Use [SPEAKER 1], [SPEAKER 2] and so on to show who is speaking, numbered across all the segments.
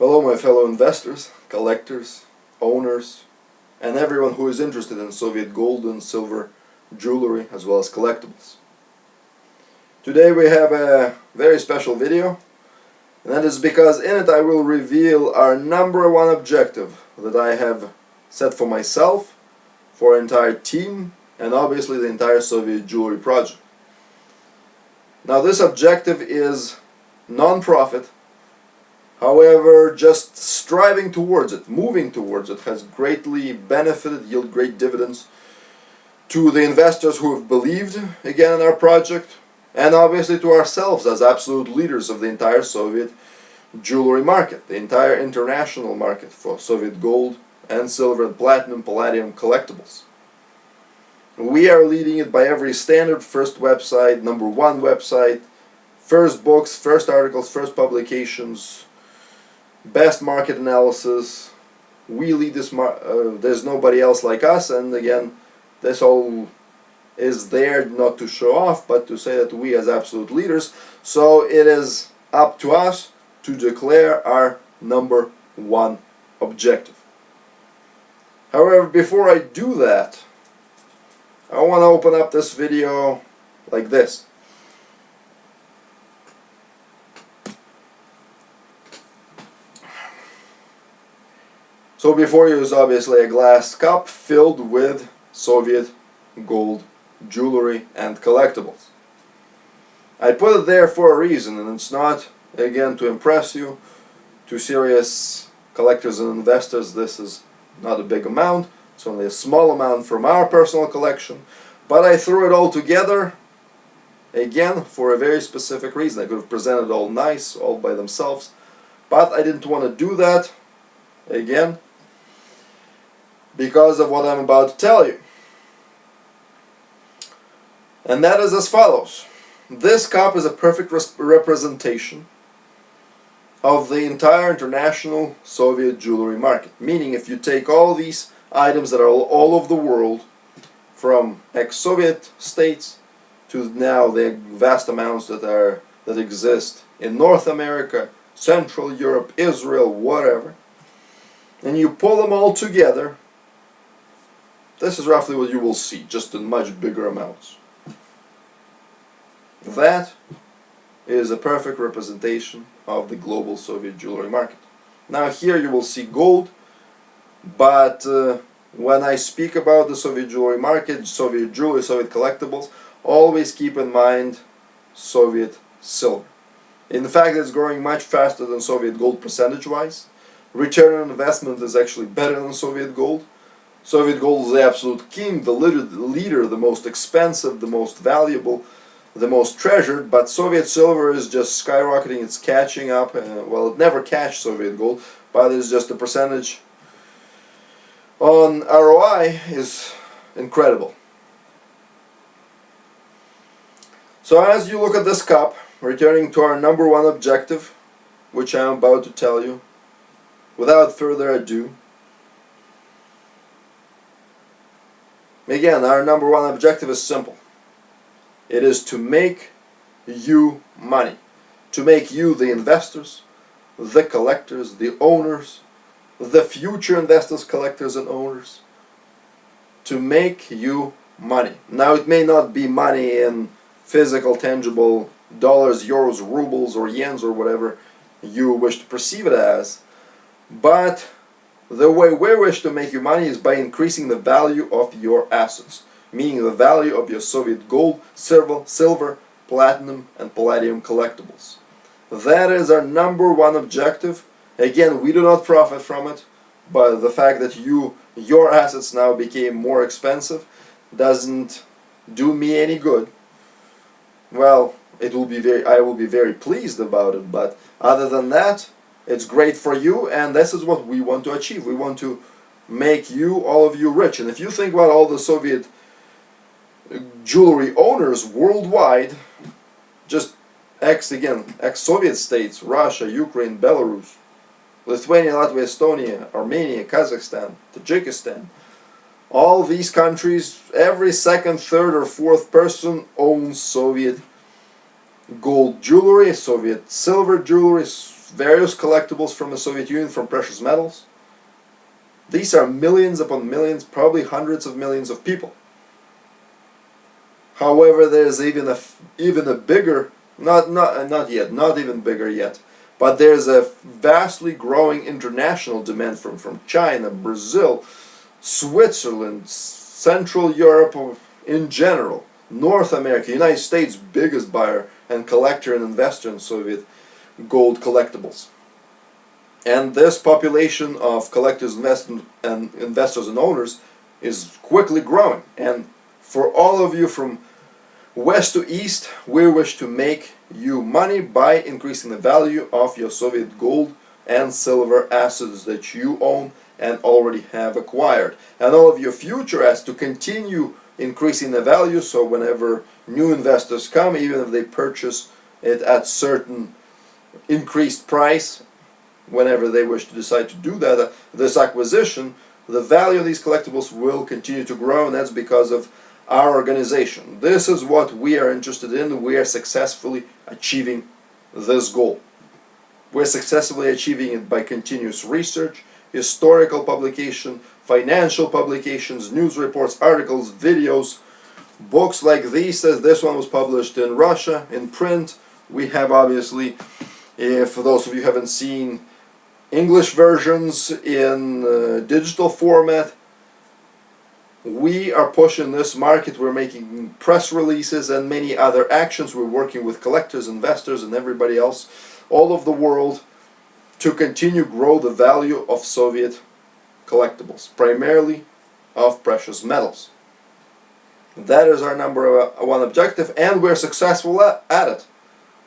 [SPEAKER 1] Hello my fellow investors, collectors, owners, and everyone who is interested in Soviet gold and silver jewelry as well as collectibles. Today we have a very special video, and that is because in it I will reveal our #1 objective that I have set for myself, for our entire team, and obviously the entire Soviet jewelry project. Now this objective is non-profit. However, just striving towards it, moving towards it, has greatly benefited, yielded great dividends to the investors who have believed again in our project, and obviously to ourselves as absolute leaders of the entire Soviet jewelry market, the entire international market for Soviet gold and silver and platinum, palladium collectibles. We are leading it by every standard: first website, #1 website, first books, first articles, first publications, best market analysis. We lead this there's nobody else like us, and again, this all is there not to show off, but to say that we as absolute leaders. So it is up to us to declare our #1 objective. However, before I do that, I want to open up this video like this. So before you is obviously a glass cup filled with Soviet gold jewelry and collectibles. I put it there for a reason, and it's not, again, to impress you. To serious collectors and investors, this is not a big amount. It's only a small amount from our personal collection. But I threw it all together, again, for a very specific reason. I could have presented it all nice, all by themselves. But I didn't want to do that, again, because of what I'm about to tell you. And that is as follows. This cup is a perfect representation of the entire international Soviet jewelry market. Meaning, if you take all these items that are all over the world, from ex-Soviet states to now the vast amounts that exist in North America, Central Europe, Israel, whatever, and you pull them all together, this is roughly what you will see, just in much bigger amounts. That is a perfect representation of the global Soviet jewelry market. Now here you will see gold, but when I speak about the Soviet jewelry market, Soviet jewelry, Soviet collectibles, always keep in mind Soviet silver. In fact, it's growing much faster than Soviet gold percentage-wise. Return on investment is actually better than Soviet gold. Soviet gold is the absolute king, the leader, the most expensive, the most valuable, the most treasured, but Soviet silver is just skyrocketing, it's catching up. Well, it never catched Soviet gold, but it's just the percentage on ROI is incredible. So as you look at this cup, returning to our #1 objective, which I'm about to tell you, without further ado, again, our #1 objective is simple. It is to make you money. To make you, the investors, the collectors, the owners, the future investors, collectors, and owners, to make you money. Now, it may not be money in physical, tangible dollars, euros, rubles, or yens, or whatever you wish to perceive it as, but the way we wish to make you money is by increasing the value of your assets, meaning the value of your Soviet gold, silver, platinum, and palladium collectibles. That is our #1 objective. Again, we do not profit from it, but the fact that your assets now became more expensive doesn't do me any good. Well, I will be very pleased about it, but other than that, it's great for you, and this is what we want to achieve. We want to make you, all of you, rich. And if you think about all the Soviet jewelry owners worldwide, just ex-Soviet states, Russia, Ukraine, Belarus, Lithuania, Latvia, Estonia, Armenia, Kazakhstan, Tajikistan, all these countries, every second, third, or fourth person owns Soviet gold jewelry, Soviet silver jewelry, various collectibles from the Soviet Union, from precious metals. These are millions upon millions, probably hundreds of millions of people. However, there's even a bigger, not even bigger yet, but there's a vastly growing international demand from China, Brazil, Switzerland, Central Europe in general, North America, United States, biggest buyer and collector and investor in Soviet gold collectibles. And this population of collectors, investors and owners is quickly growing. And for all of you from west to east, we wish to make you money by increasing the value of your Soviet gold and silver assets that you own and already have acquired. And all of your future assets to continue increasing the value, so whenever new investors come, even if they purchase it at certain increased price, whenever they wish to decide to do that, this acquisition, the value of these collectibles will continue to grow, and that's because of our organization. This is what we are interested in. We are successfully achieving this goal. We're successfully achieving it by continuous research, historical publication, financial publications, news reports, articles, videos, books like these. As this one was published in Russia in print. We have, obviously, for those of you who haven't seen, English versions in digital format. We are pushing this market. We're making press releases and many other actions. We're working with collectors, investors, and everybody else all over the world to continue grow the value of Soviet collectibles, primarily of precious metals. That is our number one objective, and we're successful at it.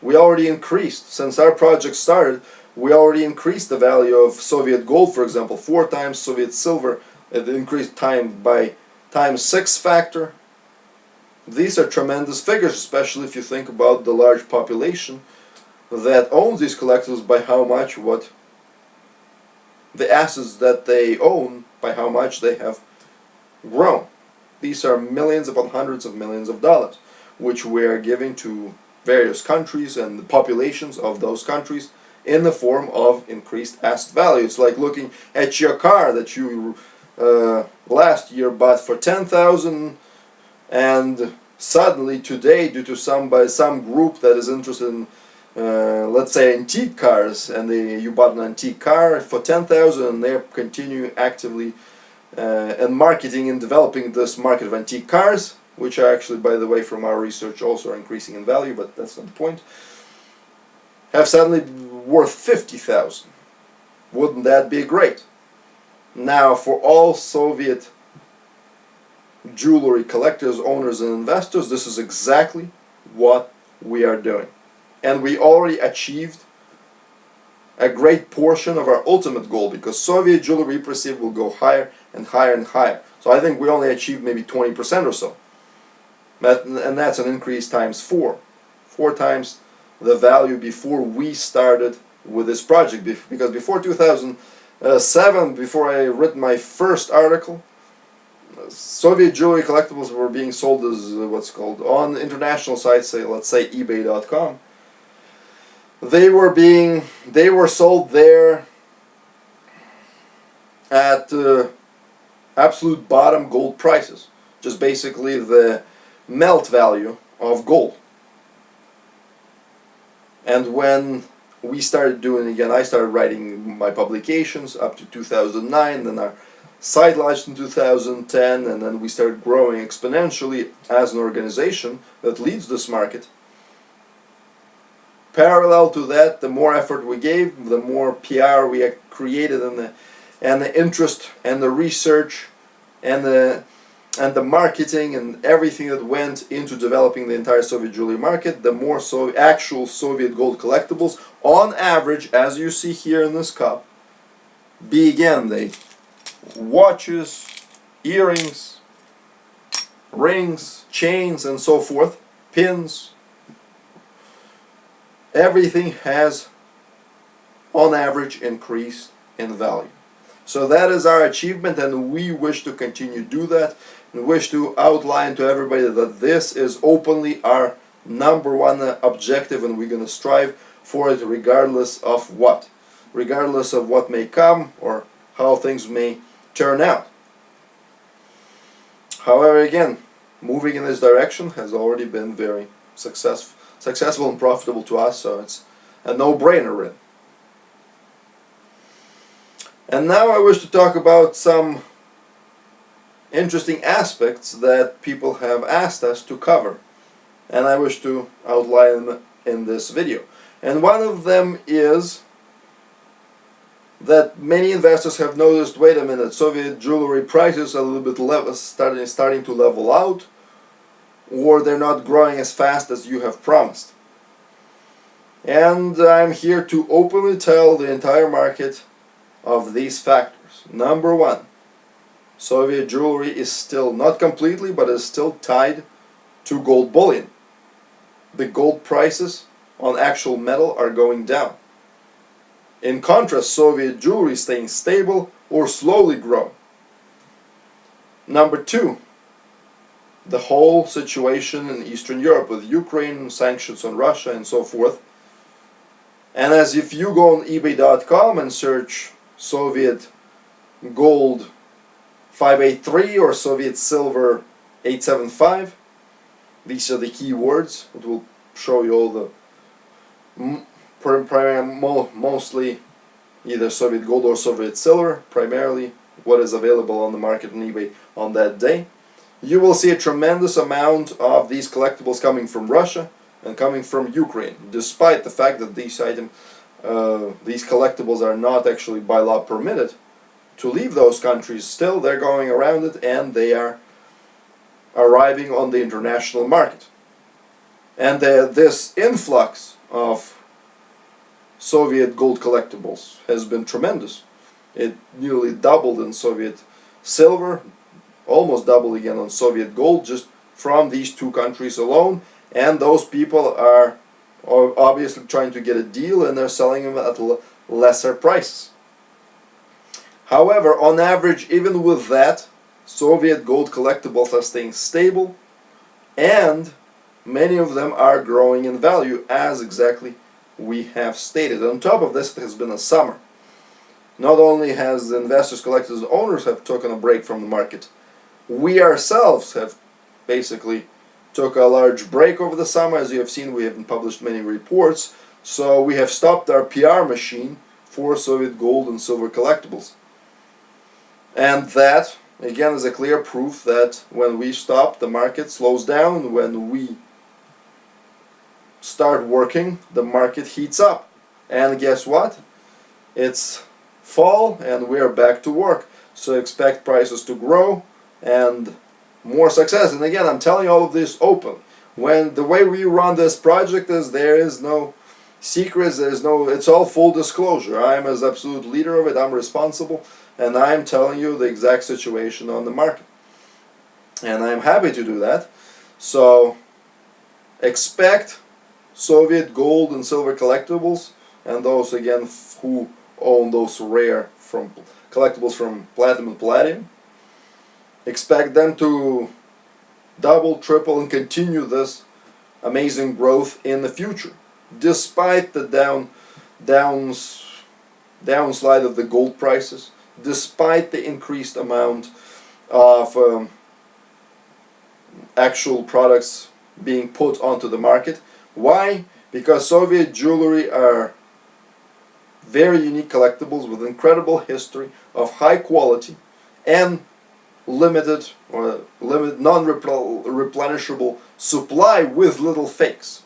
[SPEAKER 1] We already increased, since our project started, we already increased the value of Soviet gold, for example, 4 times, Soviet silver, it increased by times 6 factor. These are tremendous figures, especially if you think about the large population that owns these collectibles, by how much, what the assets that they own, by how much they have grown. These are millions upon hundreds of millions of dollars, which we are giving to various countries and the populations of those countries in the form of increased asset value. It's like looking at your car that you last year bought for 10,000, and suddenly today, due to some group that is interested in let's say antique cars, and you bought an antique car for 10,000, and they're continuing actively and marketing and developing this market of antique cars, which are actually, by the way, from our research also are increasing in value, but that's not the point, have suddenly worth 50,000. Wouldn't that be great? Now, for all Soviet jewelry collectors, owners, and investors, this is exactly what we are doing. And we already achieved a great portion of our ultimate goal, because Soviet jewelry we perceive will go higher and higher and higher. So I think we only achieved maybe 20% or so. And that's an increase times 4. 4 times the value before we started with this project. Because before 2007, before I written my first article, Soviet jewelry collectibles were being sold as what's called on international sites, say, let's say eBay.com. They were sold there at absolute bottom gold prices, just basically the melt value of gold. And when we started doing, again, I started writing my publications up to 2009, then our site launched in 2010, and then we started growing exponentially as an organization that leads this market. Parallel to that, the more effort we gave, the more PR we created, and the interest and the research and the marketing and everything that went into developing the entire Soviet jewelry market, the more actual Soviet gold collectibles, on average, as you see here in this cup, began they watches, earrings, rings, chains, and so forth, pins. Everything has, on average, increased in value. So that is our achievement, and we wish to continue to do that, and wish to outline to everybody that this is openly our #1 objective, and we're going to strive for it regardless of what. Regardless of what may come or how things may turn out. However, again, moving in this direction has already been very successful and profitable to us, so it's a no-brainer really. And now I wish to talk about some interesting aspects that people have asked us to cover, and I wish to outline them in this video. And one of them is that many investors have noticed, wait a minute, Soviet jewelry prices are a little bit starting to level out, or they're not growing as fast as you have promised. And I'm here to openly tell the entire market of these factors. Number one, Soviet jewelry is still, not completely, but is still tied to gold bullion. The gold prices on actual metal are going down. In contrast, Soviet jewelry is staying stable or slowly growing. Number two, the whole situation in Eastern Europe with Ukraine, sanctions on Russia and so forth. And as if you go on eBay.com and search Soviet gold 583 or Soviet silver 875, these are the key words. It will show you all the mostly either Soviet gold or Soviet silver, primarily what is available on the market on eBay on that day. You will see a tremendous amount of these collectibles coming from Russia and coming from Ukraine, despite the fact that these collectibles are not actually by law permitted to leave those countries. Still, they're going around it and they are arriving on the international market. And this influx of Soviet gold collectibles has been tremendous. It nearly doubled in Soviet silver, almost doubled again on Soviet gold, just from these two countries alone. And those people are obviously trying to get a deal, and they're selling them at lesser prices. However, on average, even with that, Soviet gold collectibles are staying stable, and many of them are growing in value, as exactly we have stated. On top of this, it has been a summer. Not only has the investors, collectors, and owners have taken a break from the market, we ourselves have basically took a large break over the summer. As you have seen, we haven't published many reports, so we have stopped our PR machine for Soviet gold and silver collectibles. And that, again, is a clear proof that when we stop, the market slows down. When we start working, the market heats up. And guess what? It's fall and we are back to work. So expect prices to grow and more success. And again, I'm telling you all of this open. When the way we run this project is, there is no secrets, it's all full disclosure. I'm as absolute leader of it, I'm responsible, and I'm telling you the exact situation on the market. And I'm happy to do that. So expect Soviet gold and silver collectibles, and those again who own those rare collectibles from platinum and palladium. Expect them to double, triple, and continue this amazing growth in the future, despite the downslide of the gold prices, despite the increased amount of actual products being put onto the market. Why? Because Soviet jewelry are very unique collectibles with incredible history of high quality and limited or non-replenishable supply with little fakes.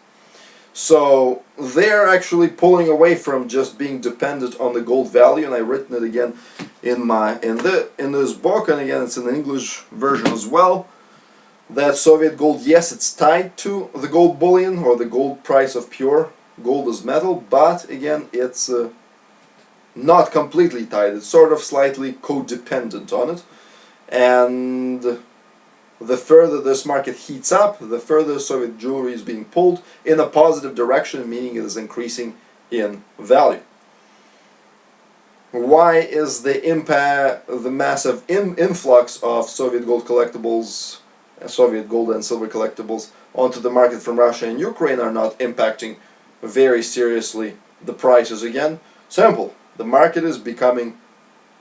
[SPEAKER 1] So they're actually pulling away from just being dependent on the gold value, and I've written it again in this book, and again it's in the English version as well, that Soviet gold, yes, it's tied to the gold bullion or the gold price of pure gold as metal, but again it's not completely tied. It's sort of slightly codependent on it. And the further this market heats up, the further Soviet jewelry is being pulled in a positive direction, meaning it is increasing in value. Why is the massive influx of Soviet gold collectibles, Soviet gold and silver collectibles onto the market from Russia and Ukraine are not impacting very seriously the prices again. Simple. The market is becoming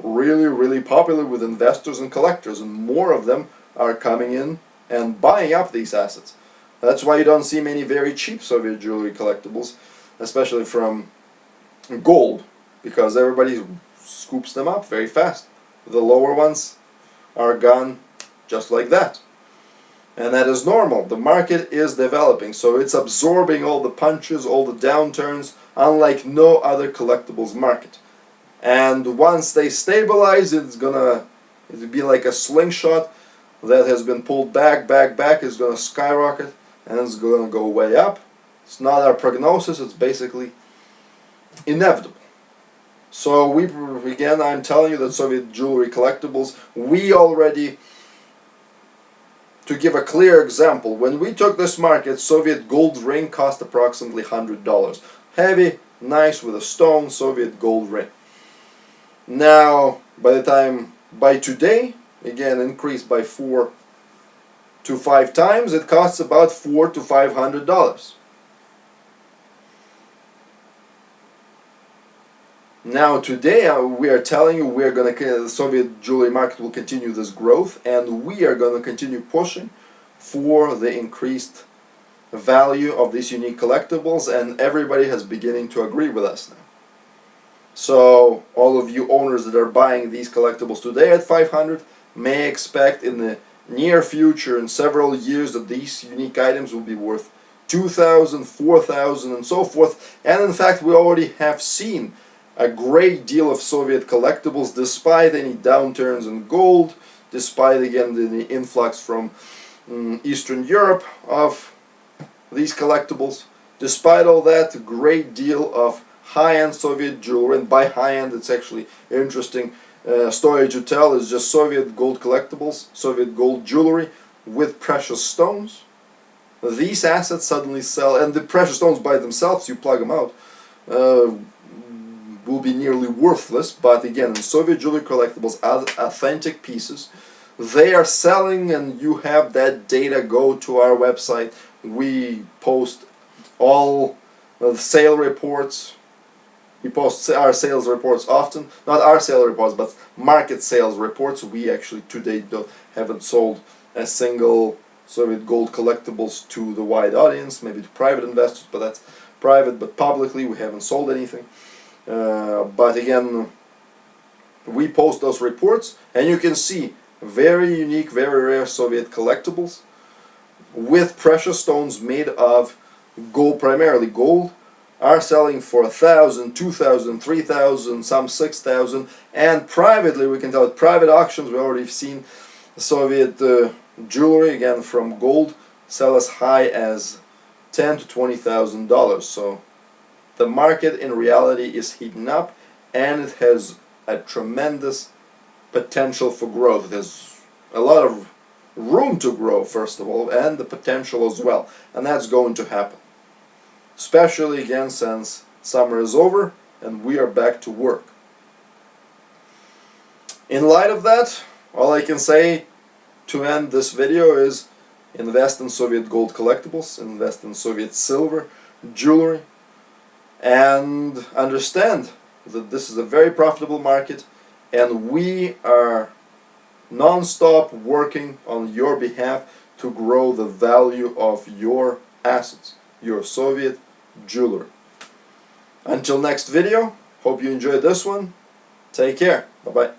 [SPEAKER 1] really popular with investors and collectors, and more of them are coming in and buying up these assets. That's why you don't see many very cheap Soviet jewelry collectibles, especially from gold, because everybody scoops them up very fast. The lower ones are gone just like that. And that is normal. The market is developing, so it's absorbing all the punches, all the downturns, unlike no other collectibles market. And once they stabilize, it'll be like a slingshot that has been pulled back. It's gonna skyrocket, and it's gonna go way up. It's not our prognosis, it's basically inevitable. So again, I'm telling you that Soviet jewelry collectibles, we already, to give a clear example, when we took this market, Soviet gold ring cost approximately $100. Heavy, nice, with a stone Soviet gold ring. Now, by today, again increased by 4 to 5 times, it costs about $400 to $500. Now today we are telling you the Soviet jewelry market will continue this growth, and we are going to continue pushing for the increased value of these unique collectibles, and everybody has beginning to agree with us now. So all of you owners that are buying these collectibles today at 500 may expect in the near future, in several years, that these unique items will be worth 2,000, 4,000 and so forth. And in fact we already have seen a great deal of Soviet collectibles, despite any downturns in gold, despite again the influx from Eastern Europe of these collectibles. Despite all that, a great deal of high-end Soviet jewelry, and by high-end it's actually an interesting story to tell, is just Soviet gold collectibles, Soviet gold jewelry with precious stones. These assets suddenly sell, and the precious stones by themselves, you plug them out, will be nearly worthless. But again, in Soviet jewelry collectibles, authentic pieces, they are selling, and you have that data. Go to our website. We post all the sale reports. We post our sales reports often. Not our sale reports, but market sales reports. We actually to date haven't sold a single Soviet gold collectibles to the wide audience, maybe to private investors, but that's private. But publicly we haven't sold anything. But again, we post those reports, and you can see very unique, very rare Soviet collectibles with precious stones made of gold, primarily gold, are selling for 1,000, 2,000, 3,000, some 6,000, and privately, we can tell at private auctions, we already seen Soviet jewelry, again from gold, sell as high as $10,000 to $20,000. So the market in reality is heating up, and it has a tremendous potential for growth. There's a lot of room to grow, first of all, and the potential as well, and that's going to happen, especially again since summer is over and we are back to work. In light of that, all I can say to end this video is invest in Soviet gold collectibles, invest in Soviet silver jewelry, and understand that this is a very profitable market, and we are non-stop working on your behalf to grow the value of your assets, your Soviet jewelry. Until next video, hope you enjoyed this one. Take care. Bye-bye.